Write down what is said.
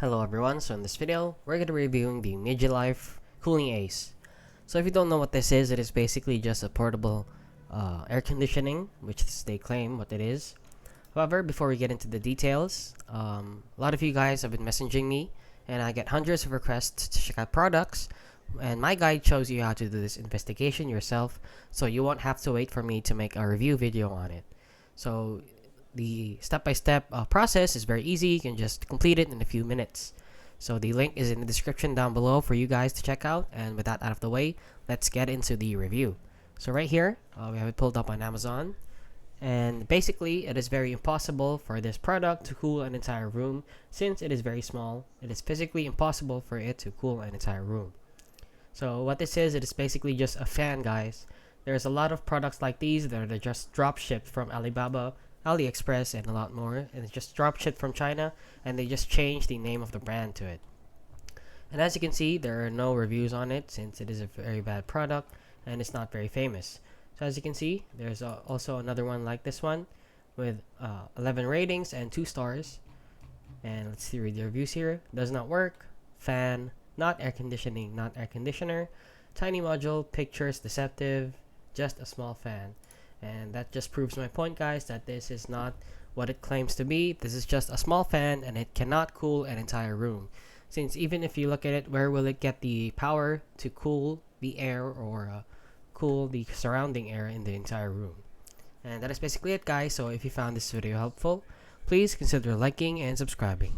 Hello everyone, so in this video, we're going to be reviewing the Migilife Cooling Ace. So if you don't know what this is, it is basically just a portable air conditioning, which they claim what it is. However, before we get into the details, a lot of you guys have been messaging me, and I get hundreds of requests to check out products, and my guide shows you how to do this investigation yourself, so you won't have to wait for me to make a review video on it. So the step-by-step process is very easy. You can just complete it in a few minutes. So the link is in the description down below for you guys to check out. And with that out of the way, let's get into the review. So right here, we have it pulled up on Amazon. And basically, it is very impossible for this product to cool an entire room since it is very small. It is physically impossible for it to cool an entire room. So what this is, it is basically just a fan, guys. There's a lot of products like these that are just drop shipped from Alibaba, AliExpress, and a lot more, and it's just drop shipped from China, and they just changed the name of the brand to it. And as you can see, there are no reviews on it since it is a very bad product and it's not very famous. So as you can see, there's also another one like this one with 11 ratings and 2 stars. And let's see, read the reviews here. Does not work, fan, not air conditioning, not air conditioner, tiny module, pictures deceptive, just a small fan. And that just proves my point, guys, that this is not what it claims to be. This is just a small fan, and it cannot cool an entire room. Since even if you look at it, where will it get the power to cool the air or cool the surrounding air in the entire room? And that is basically it, guys. So if you found this video helpful, please consider liking and subscribing.